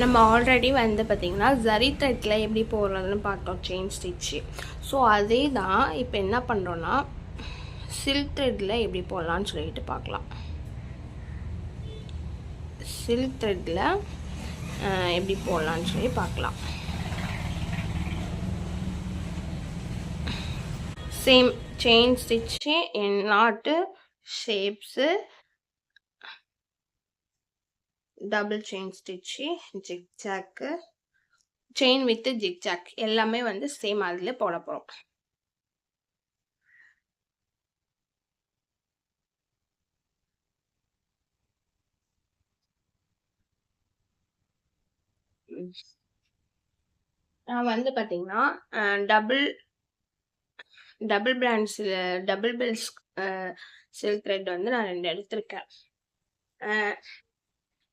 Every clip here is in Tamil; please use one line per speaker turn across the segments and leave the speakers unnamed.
நம்ம ஆல்ரெடி வந்து பார்த்திங்கன்னா ஜரி த்ரெட்டில் எப்படி போடுறதுன்னு பார்த்தோம் செயின் ஸ்டிச்சு. ஸோ அதே தான் இப்போ என்ன பண்ணுறோன்னா சில்க் த்ரெட்டில் எப்படி போடலான்னு சொல்லிட்டு பார்க்கலாம். சில்க் த்ரெட்டில் எப்படி போடலான்னு சொல்லி பார்க்கலாம். Same chain stitch, knot, shapes, double chain stitch, zigzag, chain with zigzag எல்லாமே வந்து சேம் அதில் போட போகிறோம். நான் வந்து பார்த்தீங்கன்னா டபுள் பிராண்ட்ஸில் டபுள் பெல்ஸ் சில்க் த்ரெட் வந்து நான் 2 எடுத்திருக்கேன்.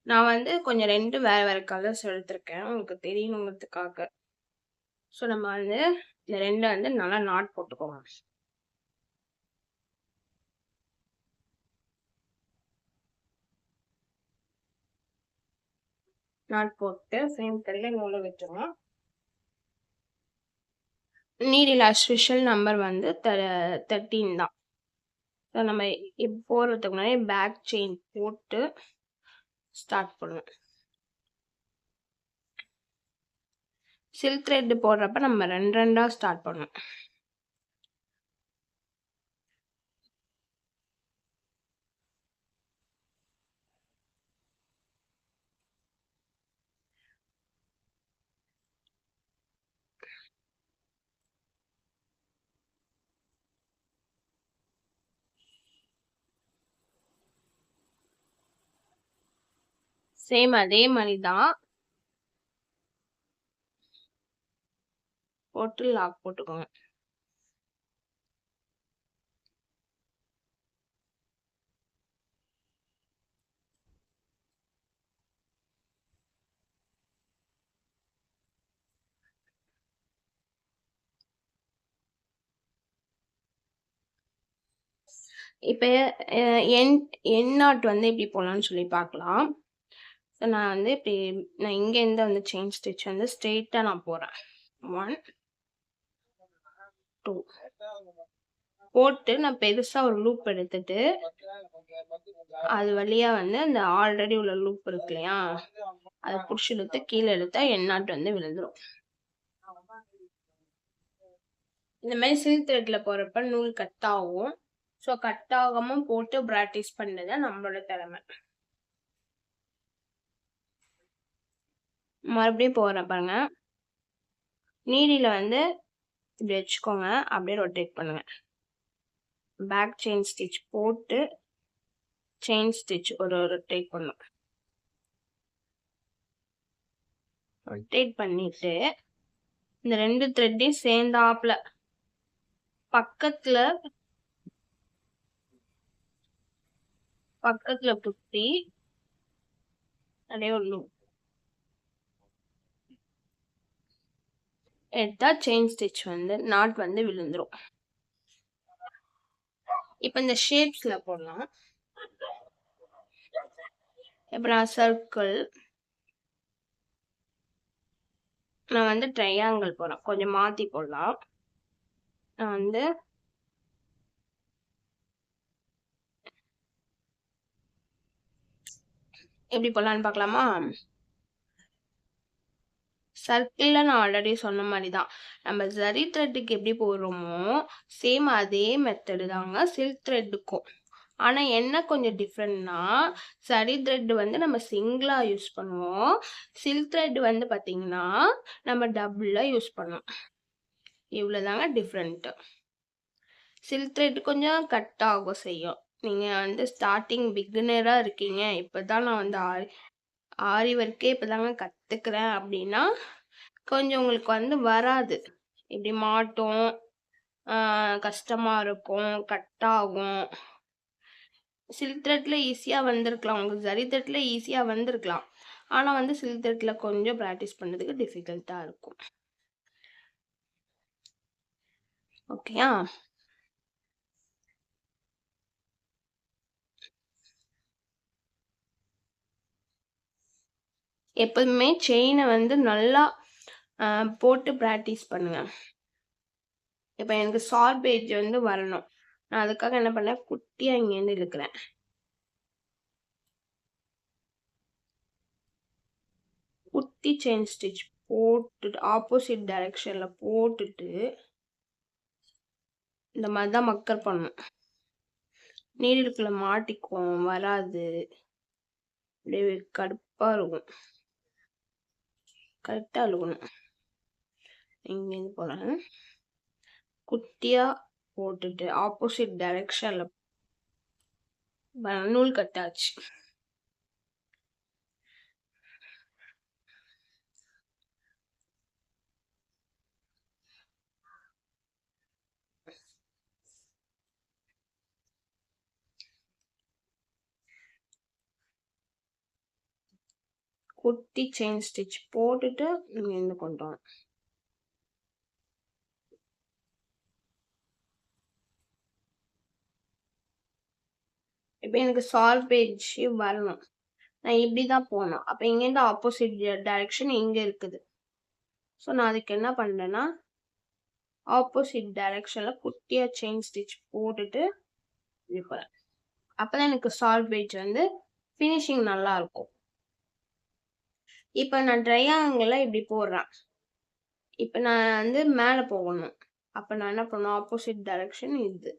நான் வந்து கொஞ்சம் 2 வேறு வேறு கலர்ஸ் எடுத்திருக்கேன் உங்களுக்கு தெரியணுங்கிறதுக்காக. ஸோ நம்ம வந்து இந்த 2 வந்து நல்லா நாட் போட்டுக்கோங்க. நாட் போட்டு சேம் த்ரெட்டில் நூலை விட்டுருவோம். நீடில் அஸ் யூஷுவல் நம்பர் வந்து 13 தான். ஸோ நம்ம இப்போ போடுறதுக்கு முன்னாடி பேக் செயின் போட்டு ஸ்டார்ட் பண்ணுவோம். சில்க் த்ரெட் போடுறப்ப நம்ம 2 ஸ்டார்ட் பண்ணுவோம். சேம் அதே மாதிரி தான் போட்டு லாக் போட்டுக்கோங்க. இப்போ என் நாட் வந்து இப்படி போடலான்னு சொல்லி பார்க்கலாம். ஸோ நான் வந்து இப்படி நான் இங்கேருந்து வந்து செயின் ஸ்டிச் வந்து ஸ்ட்ரெயிட்டாக நான் போடுறேன். 1 2 போட்டு நான் பெருசாக ஒரு லூப் எடுத்துட்டு அது வழியாக வந்து அந்த ஆல்ரெடி உள்ள லூப் இருக்கு இல்லையா, அதை பிடிச்சி இழுத்து கீழே எடுத்தா என் நாட் வந்து விழுந்துடும். இந்த மாதிரி சில்க் த்ரெட்டில் போகிறப்ப நூல் கட் ஆகும். ஸோ கட் ஆகாமல் போட்டு ப்ராக்டிஸ் பண்ணுறது தான் நம்மளோட திறமை. மறுபடியும் போகிறேன் பாருங்க. நீடியில் வந்து இப்படி வச்சுக்கோங்க, அப்படியே ரொட்டேட் பண்ணுங்க. பேக் செயின் ஸ்டிச் போட்டு செயின் ஸ்டிச் ஒரு ரொட்டேட் பண்ணும். ரொட்டேட் பண்ணிட்டு இந்த 2 த்ரெட்டையும் சேர்ந்தாப்புல பக்கத்துல குத்தி அப்படியே ஒரு லூப் எடுத்தா செயின் ஸ்டிச் வந்து நாட் வந்து விழுந்துரும். இப்போ இந்த ஷேப்ஸ்ல போடலாம். இப்போ நான் சர்க்கிள், நான் வந்து ட்ரையாங்கிள் போடுறேன். கொஞ்சம் மாற்றி போடலாம். நான் வந்து எப்படி போடலான்னு பார்க்கலாமா? சர்க்கிளில் நான் ஆல்ரெடி சொன்ன மாதிரி தான் நம்ம ஜரி த்ரெட்டுக்கு எப்படி போடுறோமோ சேம் அதே மெத்தடு தாங்க சில்க் த்ரெட்டுக்கும். ஆனால் என்ன கொஞ்சம் டிஃப்ரெண்ட்னா ஜரி த்ரெட் வந்து நம்ம சிங்கிளாக யூஸ் பண்ணுவோம், சில்க் த்ரெட் வந்து பார்த்திங்கன்னா நம்ம டபுளாக யூஸ் பண்ணுவோம். இவ்வளோதாங்க டிஃப்ரெண்ட்டு. சில்க் த்ரெட் கொஞ்சம் கட் ஆகும் செய்யும். நீங்கள் வந்து ஸ்டார்டிங் பிகினராக இருக்கீங்க, இப்போ தான் நான் வந்து ஆரி ஒர்க்கே இப்போ தாங்க கற்றுக்கிறேன் அப்படின்னா கொஞ்சம் உங்களுக்கு வந்து வராது, இப்படி மாட்டும், கஷ்டமாக இருக்கும், கட் ஆகும். சில்க் த்ரெட்டில் ஈஸியாக வந்திருக்கலாம், உங்களுக்கு ஜரி த்ரெட்டில் ஈஸியாக வந்திருக்கலாம். ஆனால் வந்து சில்க் த்ரெட்டில் கொஞ்சம் ப்ராக்டிஸ் பண்ணுறதுக்கு டிஃபிகல்ட்டாக இருக்கும். ஓகேயா? எப்போதுமே செயினை வந்து நல்லா போட்டு ப்ராக்டிஸ் பண்ணுங்க. இப்போ எனக்கு ஷார்ப் எட்ஜ் வந்து வரணும். நான் அதுக்காக என்ன பண்ணேன், குட்டியாக இங்கேருந்து இழுக்கிறேன். குட்டி செயின் ஸ்டிச் போட்டுட்டு ஆப்போசிட் டைரக்ஷனில் போட்டுட்டு இந்த மாதிரி தான் மக்கர் பண்ணணும். நீடிலுக்குள்ள மாட்டிக்கும், வராது, அப்படியே கடுப்பாக இருக்கும். கரெக்டாக இழுக்கணும். இங்கேருந்து போகிறேன், குட்டியாக போட்டுட்டு ஆப்போசிட் டைரக்ஷனில் நூல் கட்டாச்சு. குட்டி செயின் ஸ்டிச் போட்டுட்டு இங்கேருந்து கொண்டு வரேன். இப்போ எனக்கு ஷார்ப் எட்ஜ் வரணும். நான் இப்படி தான் போனோம். அப்போ இங்கேருந்து ஆப்போசிட் டைரக்ஷன் இங்கே இருக்குது. ஸோ நான் அதுக்கு என்ன பண்ணுறேன்னா, ஆப்போசிட் டைரக்ஷனில் குட்டியாக செயின் ஸ்டிச் போட்டுட்டு இப்படி போகிறேன். அப்போ தான் எனக்கு ஷார்ப் எட்ஜ் வந்து ஃபினிஷிங் நல்லாயிருக்கும். இப்போ நான் ட்ரையாங்கிளில் இப்படி போடுறேன். இப்போ நான் வந்து மேலே போகணும். அப்போ நான் என்ன பண்ணணும், ஆப்போசிட் டைரக்ஷன் இது.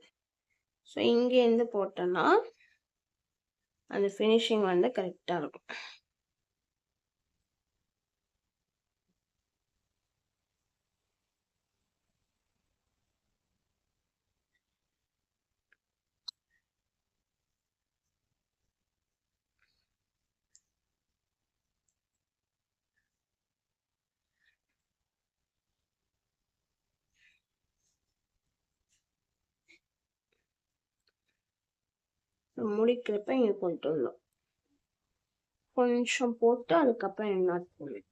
ஸோ இங்கேருந்து போட்டேன்னா அந்த ஃபினிஷிங் வந்து கரெக்டாக இருக்கும். முடிக்கிறப்ப இங்கே கொண்டு வரணும். கொஞ்சம் போட்டு அதுக்கப்புறம் என்ன போடணும்.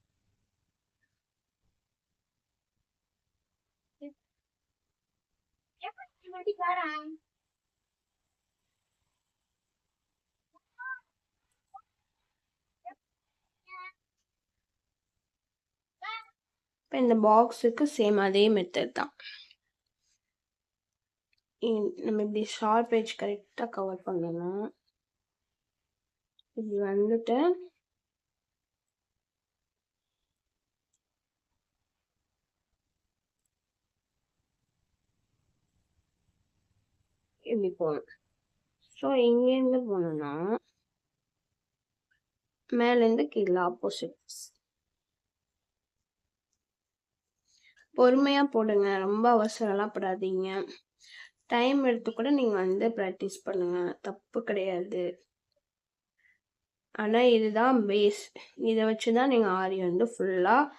இப்போ இந்த பாக்ஸுக்கு சேம் அதே மெத்தட் தான். நம்ம இப்படி ஷார்ப் எட்ஜ் கரெக்டாக கவர் பண்ணணும். இப்படி வந்துட்டு இப்படி போகணும். ஸோ இங்கேருந்து போனோம்னா மேலேருந்து கீழே ஆப்போசிட்ஸ். பொறுமையாக போடுங்க, ரொம்ப அவசரம்லாம் படாதீங்க. டைம் எடுத்து கூட நீங்கள் வந்து ப்ராக்டிஸ் பண்ணுங்க, தப்பு கிடையாது. ஆனால் இதுதான் பேஸ். இதை வச்சு தான் நீங்கள் ஆரி வந்து ஃபுல்லாக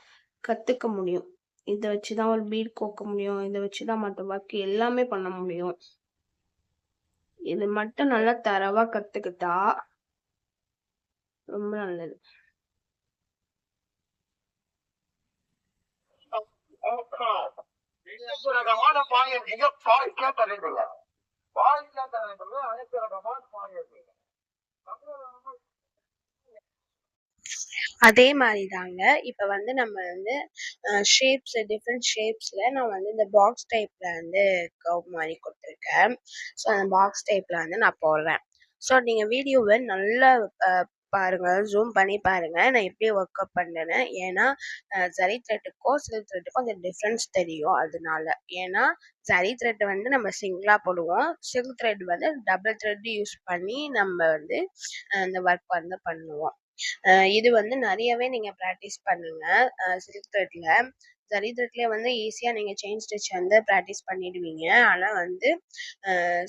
கற்றுக்க முடியும். இதை வச்சு தான் ஒரு பீட் கோக்க முடியும். இதை வச்சு தான் மற்ற ஒர்க் எல்லாமே பண்ண முடியும். இது மட்டும் நல்லா தரவாக கற்றுக்கிட்டா ரொம்ப நல்லது. அதே மாதிரி தாங்க இப்போ வந்து நம்ம வந்து ஷேப்ஸ், டிஃப்ரெண்ட் ஷேப்ஸில் நான் வந்து இந்த பாக்ஸ் டைப்பில் வந்து கர்வ் மாதிரி கொடுத்துருக்கேன். ஸோ அந்த பாக்ஸ் டைப்பில் வந்து நான் போடுறேன். ஸோ நீங்கள் வீடியோவை நல்லா பாருங்கள், ஜூம் பண்ணி பாருங்கள் நான் எப்படி ஒர்க் அவுட் பண்ணுறேன்னு. ஏன்னா ஜரி த்ரெட்டுக்கும் சில்க் த்ரெட்டுக்கும் அந்த டிஃப்ரென்ஸ் தெரியும். அதனால ஏன்னா ஜரி த்ரெட் வந்து நம்ம சிங்கிளாக போடுவோம், சில்க் த்ரெட் வந்து டபுள் த்ரெட் யூஸ் பண்ணி நம்ம வந்து அந்த ஒர்க் வந்து பண்ணுவோம். இது வந்து நிறையவே நீங்கள் ப்ராக்டிஸ் பண்ணுங்கள். சில்க் த்ரெட்டில், ஜரி த்ரெட்லேயே வந்து ஈஸியாக நீங்கள் செயின் ஸ்டிச் வந்து ப்ராக்டிஸ் பண்ணிடுவீங்க. ஆனால் வந்து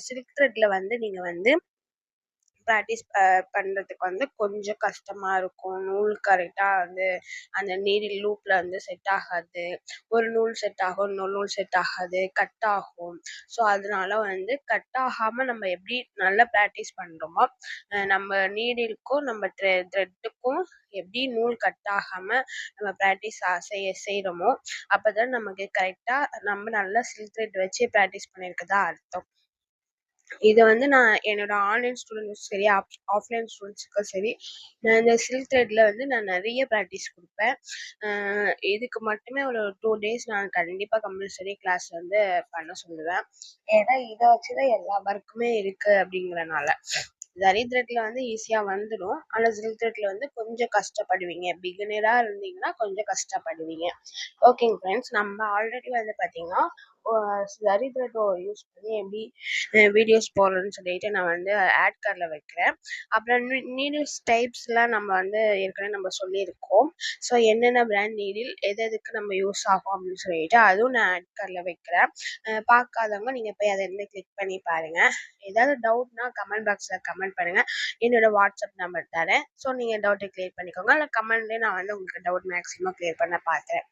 சில்க் த்ரெட்டில் வந்து நீங்கள் வந்து ப்ராக்டிஸ் பண்ணுறதுக்கு வந்து கொஞ்சம் கஷ்டமாக இருக்கும். நூல் கரெக்டாக வந்து அந்த நீடில் லூப்பில் வந்து செட் ஆகாது. ஒரு நூல் செட் ஆகும், இன்னொரு நூல் செட் ஆகாது, கட் ஆகும். ஸோ அதனால வந்து கட் ஆகாமல் நம்ம எப்படி நல்லா ப்ராக்டிஸ் பண்ணுறோமோ, நம்ம நீடிலுக்கும் நம்ம த்ரெட்டுக்கும் எப்படி நூல் கட் ஆகாமல் நம்ம ப்ராக்டிஸ் செய்கிறோமோ அப்போ தான் நமக்கு கரெக்டாக நம்ம நல்லா சில்க் த்ரெட் வச்சு ப்ராக்டிஸ் பண்ணியிருக்கதா அர்த்தம். இத வந்து நான் என்னோட ஆன்லைன் ஸ்டூடண்ட்ஸ்க்கும் சரி, ஆஃப்லைன் ஸ்டூடண்ட்ஸ்க்கும் சரி, நான் இந்த சில்க் த்ரெட்ல வந்து நான் நெறைய பிராக்டிஸ் குடுப்பேன். அ இதுக்கு மட்டுமே ஒரு 2 டேஸ் நான் கண்டிப்பா கம்பல்சரி கிளாஸ் வந்து பண்ண சொல்லுவேன். ஏன்னா, இத வச்சு தான் எல்லா ஒர்க்குமே இருக்கு அப்படிங்கிறனால. ஜரி த்ரெட்ல வந்து ஈஸியா வந்துடும். ஆனா சில்க் த்ரெட்ல வந்து கொஞ்சம் கஷ்டப்படுவீங்க. பிகினரா இருந்தீங்கன்னா கொஞ்சம் கஷ்டப்படுவீங்க. ஓகேங்க ஃப்ரெண்ட்ஸ். நம்ம ஆல்ரெடி வந்து பார்த்தீங்கன்னா, ஒ ஜரி த்ரெட் யூஸ் பண்ணி எப்படி வீடியோஸ் போடுறதுன்னு சொல்லிட்டு நான் வந்து ஆட் கார்டில் வைக்கிறேன். அப்புறம் நீடில்ஸ் டைப்ஸ்லாம் நம்ம வந்து ஏற்கனவே நம்ம சொல்லியிருக்கோம். ஸோ என்னென்ன பிராண்ட் நீடில் எது எதுக்கு நம்ம யூஸ் ஆகும் அப்படின்னு சொல்லிட்டு அதுவும் நான் ஆட் கார்டில் வைக்கிறேன். பார்க்காதவங்க நீங்கள் போய் அதை வந்து கிளிக் பண்ணி பாருங்கள். ஏதாவது டவுட்னா கமெண்ட் பாக்ஸில் கமெண்ட் பண்ணுங்கள். என்னோட வாட்ஸ்அப் நம்பர் தரேன். ஸோ நீங்கள் டவுட்டை கிளியர் பண்ணிக்கோங்க. இல்லை கமெண்ட்லேயே நான் வந்து உங்களுக்கு டவுட் மேக்ஸிமம் கிளியர் பண்ண பார்க்குறேன்.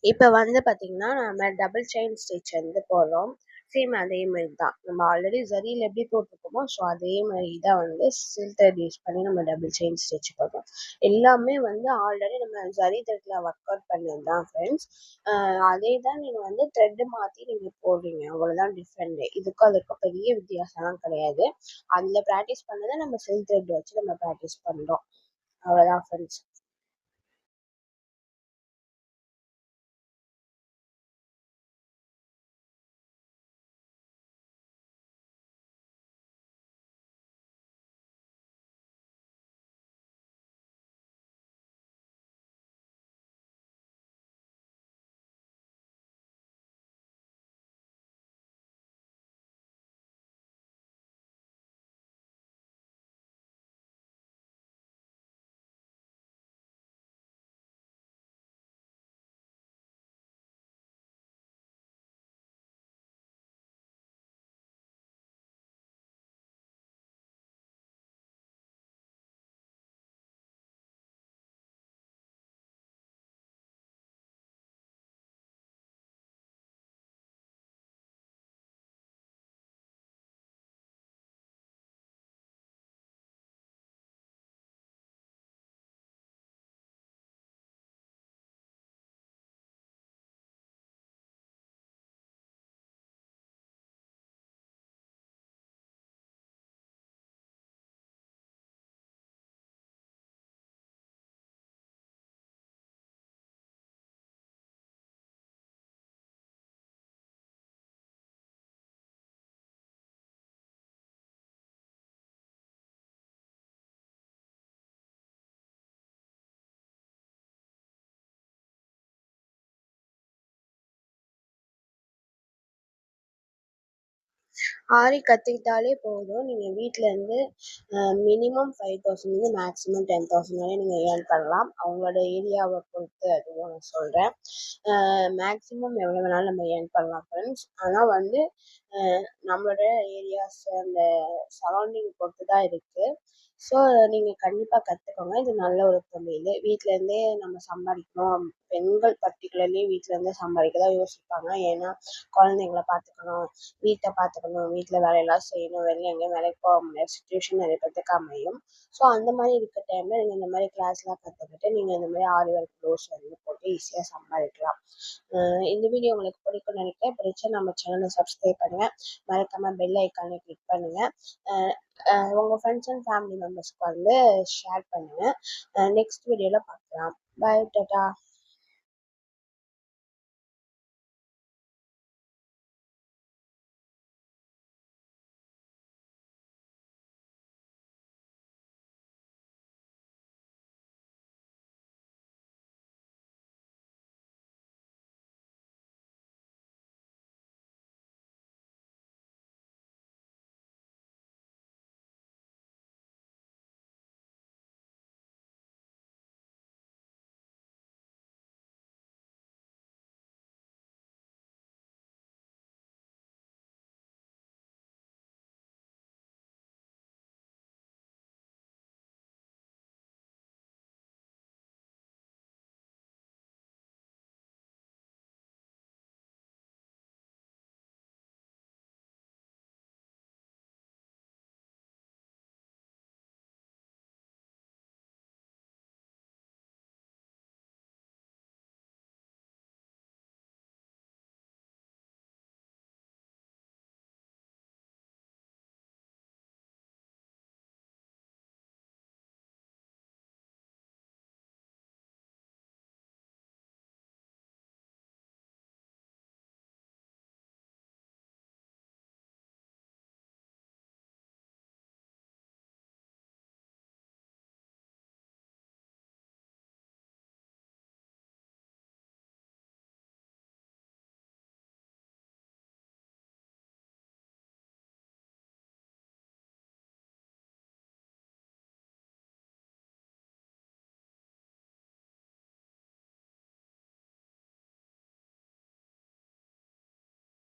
இப்போ வந்து பார்த்தீங்கன்னா, நம்ம டபுள் செயின் ஸ்டிச் வந்து போடுறோம். சேம் அதே மாரி தான். நம்ம ஆல்ரெடி ஜரியில எப்படி போட்டிருக்கோமோ, ஸோ அதே மாரி தான் வந்து சில்க் த்ரெட் யூஸ் பண்ணி நம்ம டபுள் செயின் ஸ்டிச் போடுறோம். எல்லாமே வந்து ஆல்ரெடி நம்ம ஜரி த்ரெட்ல ஒர்க் அவுட் பண்ணது தான் ஃப்ரெண்ட்ஸ். அதே தான் நீங்க வந்து த்ரெட் மாத்தி நீங்க போடுறீங்க. அவ்வளோதான் டிஃப்ரெண்ட்டே. இதுக்கும் அதுக்கும் பெரிய வித்தியாசம்லாம் கிடையாது. அதில பிராக்டிஸ் பண்ணத நம்ம சில்க் த்ரெட் வச்சு நம்ம பிராக்டிஸ் பண்றோம். அவ்வளோதான் ஃப்ரெண்ட்ஸ். ஆரி கத்துக்கிட்டாலே போதும். நீங்க வீட்லருந்து மினிமம் 5000லேருந்து மேக்ஸிமம் 10,000 வரை நீங்க ஏர்ன் பண்ணலாம். அவங்களோட ஏரியாவ பொறுத்து அதுவும் நான் சொல்றேன். மேக்ஸிமம் எவ்வளோ வேணாலும் நம்ம ஏர்ன் பண்ணலாம் ஃப்ரெண்ட்ஸ். ஆனா வந்து நம்மளோட ஏரியாஸ் அந்த சரௌண்டிங் பொறுத்து தான் இருக்கு. ஸோ நீங்க கண்டிப்பா கத்துக்கோங்க. இது நல்ல ஒரு தொழிலு. வீட்லருந்தே நம்ம சம்பாதிக்கணும். பெண்கள் பர்ட்டிகுலர்லி வீட்லருந்தே சம்பாதிக்க தான் யோசிப்பாங்க. ஏன்னா குழந்தைங்கள பார்த்துக்கணும், வீட்ட பார்த்துக்கணும், வீட்ல வேலையெல்லாம் செய்யணும், வெளில எங்கேயும் வேலைக்கு போக முடியாத சிச்சுவேஷன் நெறைய பேத்துக்கு அமையும். ஸோ அந்த மாரி இருக்க டைம்ல நீங்க இந்த மாரி கிளாஸ்லாம் கத்துக்கிட்டு, நீங்க இந்த மாரி ஆரி ஒர்க் ப்ளவுஸ் வந்து போட்டு ஈஸியா சம்பாதிக்கலாம். இந்த வீடியோ உங்களுக்கு பிடிக்கும்னு நினைக்கிறேன். பிடிச்சா நம்ம சேனலை சப்ஸ்கிரைப் பண்ணுங்க. மறக்காம பெல் ஐக்கானை கிளிக் பண்ணுங்க. அ அ உங்க ஃப்ரெண்ட்ஸ் அண்ட் ஃபேமிலி மெம்பர்ஸ்க்கு வந்து ஷேர் பண்ணுங்க. நெக்ஸ்ட் வீடியோல பார்க்கலாம். பாய், டாடா.